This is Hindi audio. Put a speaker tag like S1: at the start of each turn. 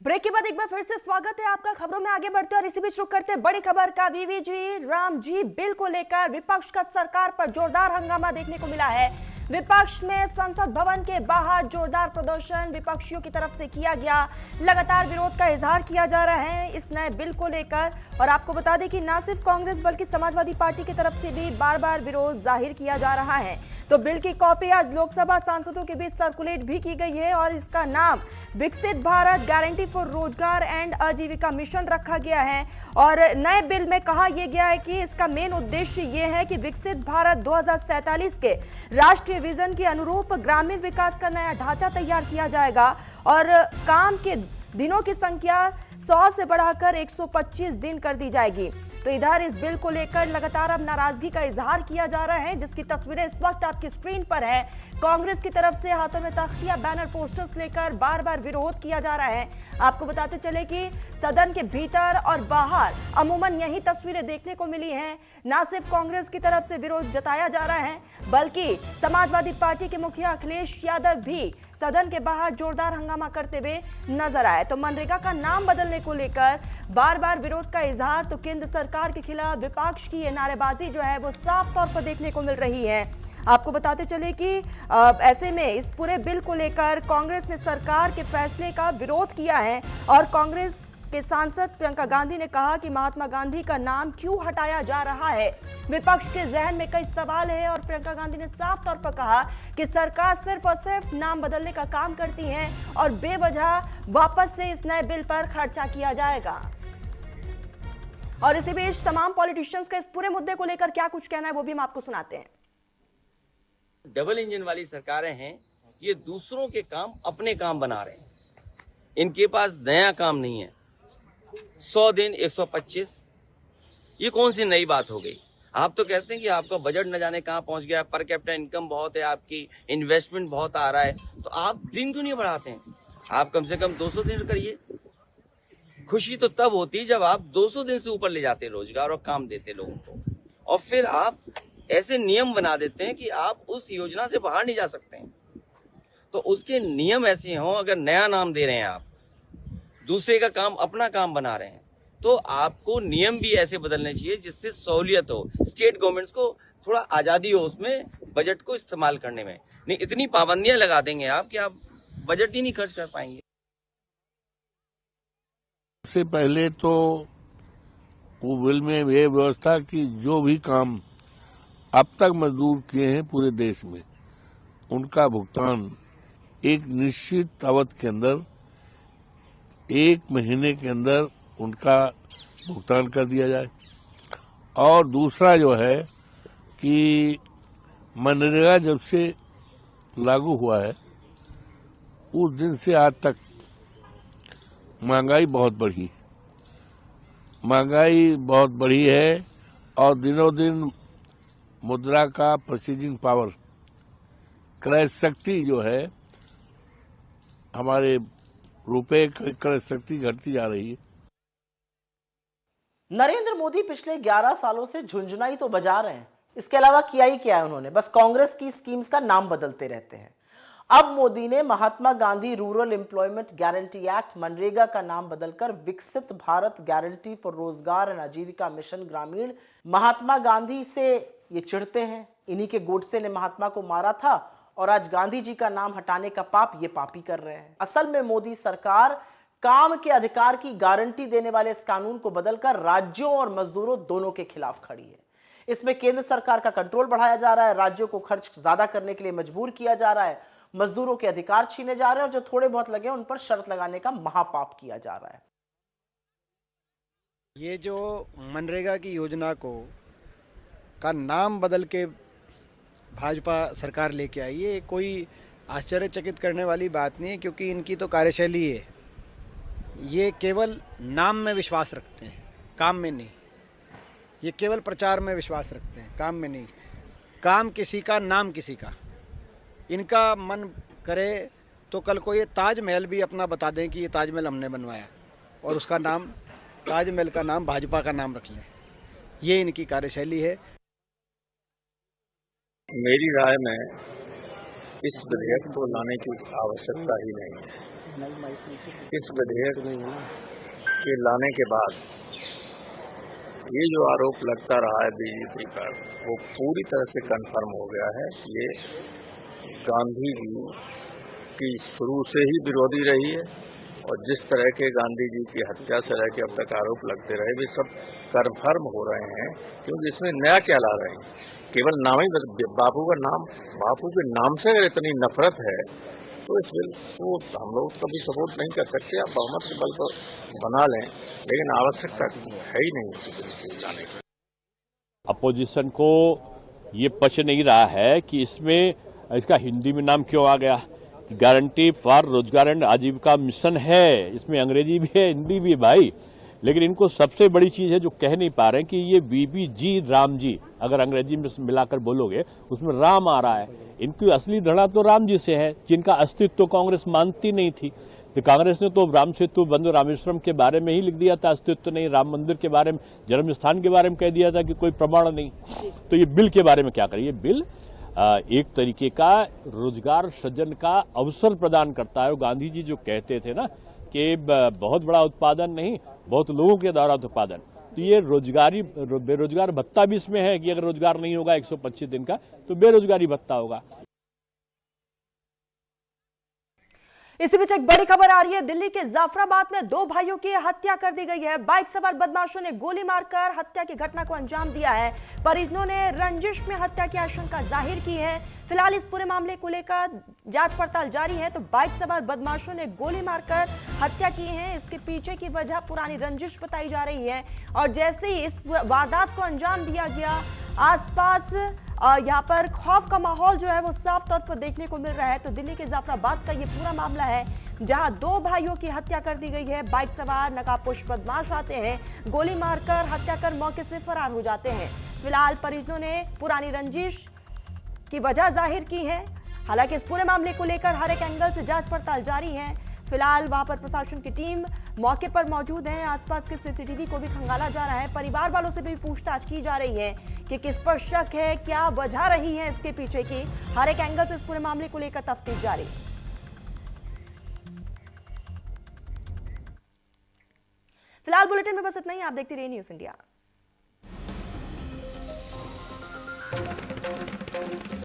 S1: ब्रेक के बाद एक बार फिर से स्वागत है आपका। खबरों में आगे बढ़ते हैं और इसी बीच रुक करते हैं बड़ी खबर का। वीवीजी राम जी बिल को लेकर विपक्ष का सरकार पर जोरदार हंगामा देखने को मिला है। विपक्ष में संसद भवन के बाहर जोरदार प्रदर्शन विपक्षियों की तरफ से किया गया। लगातार विरोध का इजहार किया जा रहा है इस नए बिल को लेकर। और आपको बता दें कि न सिर्फ कांग्रेस बल्कि समाजवादी पार्टी की तरफ से भी बार बार विरोध जाहिर किया जा रहा है। तो बिल की कॉपी आज लोकसभा सांसदों के बीच सर्कुलेट भी की गई है और इसका नाम विकसित Bharat guarantee for Rozgar and Ajeevika mission रखा गया है। और नए बिल में कहा यह गया है कि इसका मेन उद्देश्य ये है कि विकसित भारत 2047 के राष्ट्रीय विजन के अनुरूप ग्रामीण विकास का नया ढांचा तैयार किया जाएगा और काम के दिनों की संख्या 100 से बढ़ाकर 125 दिन कर दी जाएगी। तो इधर इस बिल को लेकर लगातार अब नाराजगी का इजहार किया जा रहा है, जिसकी तस्वीरें इस वक्त आपकी स्क्रीन पर है। कांग्रेस की तरफ से हाथों में तख्तियां बैनर पोस्टर्स लेकर बार बार विरोध किया जा रहा है। आपको बताते चले कि सदन के भीतर और बाहर अमूमन यही तस्वीरें देखने को मिली हैं। न सिर्फ कांग्रेस की तरफ से विरोध जताया जा रहा है बल्कि समाजवादी पार्टी के मुखिया अखिलेश यादव भी सदन के बाहर जोरदार हंगामा करते हुए नजर आए। तो मनरेगा का नाम बदलने को लेकर बार बार विरोध का इजहार, तो केंद्र सरकार के खिलाफ विपक्ष की ये नारेबाजी जो है वो साफ तौर पर देखने को मिल रही है। आपको बताते चले कि ऐसे में इस पूरे बिल को लेकर कांग्रेस ने सरकार के फैसले का विरोध किया है और कांग्रेस के सांसद प्रियंका गांधी ने कहा कि महात्मा गांधी का नाम क्यों हटाया जा रहा है। विपक्ष के जहन में कई सवाल है और प्रियंका गांधी ने साफ तौर पर कहा कि सरकार सिर्फ और सिर्फ नाम बदलने का काम करती है और बेवजह वापस से इस नए बिल पर खर्चा किया जाएगा। और इसी बीच तमाम पॉलिटिशियंस का इस पूरे मुद्दे को लेकर क्या कुछ कहना है वो भी हम आपको सुनाते हैं।
S2: डबल इंजन वाली सरकारें हैं, ये दूसरों के काम अपने काम बना रहे हैं। इनके पास नया काम नहीं है। 100 दिन 125, ये कौन सी नई बात हो गई। आप तो कहते हैं कि आपका बजट न जाने कहां पहुंच गया, पर कैपिटा इनकम बहुत है, आपकी इन्वेस्टमेंट बहुत आ रहा है, तो आप दिन क्यों नहीं बढ़ाते हैं। आप कम से कम 200 दिन करिए। खुशी तो तब होती जब आप 200 दिन से ऊपर ले जाते रोजगार और काम देते लोगों को, और फिर आप ऐसे नियम बना देते हैं कि आप उस योजना से बाहर नहीं जा सकते हैं। तो उसके नियम ऐसे हों, अगर नया नाम दे रहे हैं आप, दूसरे का काम अपना काम बना रहे हैं, तो आपको नियम भी ऐसे बदलने चाहिए जिससे सहूलियत हो, स्टेट गवर्नमेंट्स को थोड़ा आज़ादी हो उसमें बजट को इस्तेमाल करने में। नहीं, इतनी पाबंदियां लगा देंगे आप कि आप बजट ही नहीं खर्च कर पाएंगे।
S3: सबसे पहले तो वो बिल में ये व्यवस्था कि जो भी काम अब तक मजदूर किए हैं पूरे देश में, उनका भुगतान एक निश्चित अवधि के अंदर, 1 महीने के अंदर उनका भुगतान कर दिया जाए। और दूसरा जो है कि मनरेगा जब से लागू हुआ है उस दिन से आज तक महंगाई बहुत बढ़ी है और दिनों दिन मुद्रा का परचेजिंग पावर, क्रय शक्ति जो है, हमारे रुपए क्रय शक्ति घटती जा रही है।
S4: नरेंद्र मोदी पिछले 11 सालों से झुंझुनाई तो बजा रहे हैं, इसके अलावा किया ही क्या है उन्होंने, बस कांग्रेस की स्कीम्स का नाम बदलते रहते हैं। अब मोदी ने Mahatma Gandhi rural employment guarantee act MNREGA का नाम बदलकर Viksit Bharat guarantee for Rozgar and Ajeevika mission Gramin. Mahatma Gandhi से ये चिढ़ते हैं, इन्हीं के गोडसे ने महात्मा को मारा था और आज गांधी जी का नाम हटाने का पाप ये पापी कर रहे हैं। असल में मोदी सरकार काम के अधिकार की गारंटी देने वाले इस कानून को बदलकर राज्यों और मजदूरों दोनों के खिलाफ खड़ी है। इसमें केंद्र सरकार का कंट्रोल बढ़ाया जा रहा है, राज्यों को खर्च ज्यादा करने के लिए मजबूर किया जा रहा है, मजदूरों के अधिकार छीने जा रहे हैं और जो थोड़े बहुत लगे उन पर शर्त लगाने का महापाप किया जा रहा है।
S5: ये जो मनरेगा की योजना का नाम बदल के भाजपा सरकार लेके आई है, कोई आश्चर्यचकित करने वाली बात नहीं है, क्योंकि इनकी तो कार्यशैली है। ये केवल नाम में विश्वास रखते हैं, काम में नहीं। ये केवल प्रचार में विश्वास रखते हैं, काम में नहीं। काम किसी का, नाम किसी का। इनका मन करे तो कल को ये ताजमहल भी अपना बता दें कि ये ताजमहल हमने बनवाया और उसका नाम, ताजमहल का नाम भाजपा का नाम रख लें। ये इनकी कार्यशैली है।
S6: मेरी राय में इस विधेयक को लाने की आवश्यकता ही नहीं है। इस विधेयक के लाने के बाद ये जो आरोप लगता रहा है बीजेपी पर, वो पूरी तरह से कंफर्म हो गया है कि ये गांधी जी की शुरू से ही विरोधी रही है और जिस तरह के गांधी जी की हत्या से रह के अब तक आरोप लगते रहे, वे सब कंफर्म हो रहे हैं। क्योंकि इसमें नया क्या ला रहे हैं, केवल नाम ही, बापू के नाम से अगर इतनी नफरत है तो इस बिल को हम लोग कभी सपोर्ट नहीं कर सकते। आप बहुमत के बल पर बना लें, लेकिन आवश्यकता है ही नहीं इस बिल को लाने की।
S7: अपोजिशन को ये पच नहीं रहा है कि इसमें इसका हिंदी में नाम क्यों आ गया। Guarantee for Rozgar and Ajeevika mission है, इसमें अंग्रेजी भी है, हिंदी भी है भाई। लेकिन इनको सबसे बड़ी चीज है जो कह नहीं पा रहे हैं कि ये बीबीजी राम जी, अगर अंग्रेजी में मिलाकर बोलोगे उसमें राम आ रहा है। इनकी असली धड़ा तो राम जी से है, जिनका अस्तित्व तो कांग्रेस मानती नहीं थी। तो कांग्रेस ने तो राम सेतु बंधु रामेश्वरम के बारे में ही लिख दिया था, अस्तित्व नहीं। राम मंदिर के बारे में, जन्म स्थान के बारे में कह दिया था कि कोई प्रमाण नहीं। तो ये बिल के बारे में क्या करिए, बिल एक तरीके का रोजगार सृजन का अवसर प्रदान करता है। गांधी जी जो कहते थे ना कि बहुत बड़ा उत्पादन नहीं, बहुत लोगों के द्वारा उत्पादन, तो ये बेरोजगार भत्ता भी इसमें है कि अगर रोजगार नहीं होगा 125 दिन का तो बेरोजगारी भत्ता होगा।
S1: इसी बीच एक बड़ी खबर आ रही है। दिल्ली के जाफराबाद में 2 भाइयों की हत्या कर दी गई है। बाइक सवार बदमाशों ने गोली मारकर हत्या की घटना को अंजाम दिया है। परिजनों ने रंजिश में हत्या की आशंका जाहिर की है। फिलहाल इस पूरे मामले को लेकर जांच पड़ताल जारी है। तो बाइक सवार बदमाशों ने गोली मारकर हत्या की है, इसके पीछे की वजह पुरानी रंजिश बताई जा रही है। और जैसे ही इस वारदात को अंजाम दिया गया, आसपास यहाँ पर खौफ का माहौल जो है वो साफ तौर पर देखने को मिल रहा है। तो दिल्ली के जाफराबाद का ये पूरा मामला है, जहां 2 भाइयों की हत्या कर दी गई है। बाइक सवार नकाबपोश बदमाश आते हैं, गोली मारकर हत्या कर मौके से फरार हो जाते हैं। फिलहाल परिजनों ने पुरानी रंजिश की वजह जाहिर की है। हालांकि इस पूरे मामले को लेकर हर एक एंगल से जांच पड़ताल जारी है। फिलहाल वहां पर प्रशासन की टीम मौके पर मौजूद है। आसपास के सीसीटीवी को भी खंगाला जा रहा है। परिवार वालों से भी पूछताछ की जा रही है कि किस पर शक है, क्या वजह रही है इसके पीछे की। हर एक एंगल से इस पूरे मामले को लेकर तफ्तीश जारी। फिलहाल बुलेटिन में बस इतना ही। आप देखते रहिए न्यूज़ इंडिया।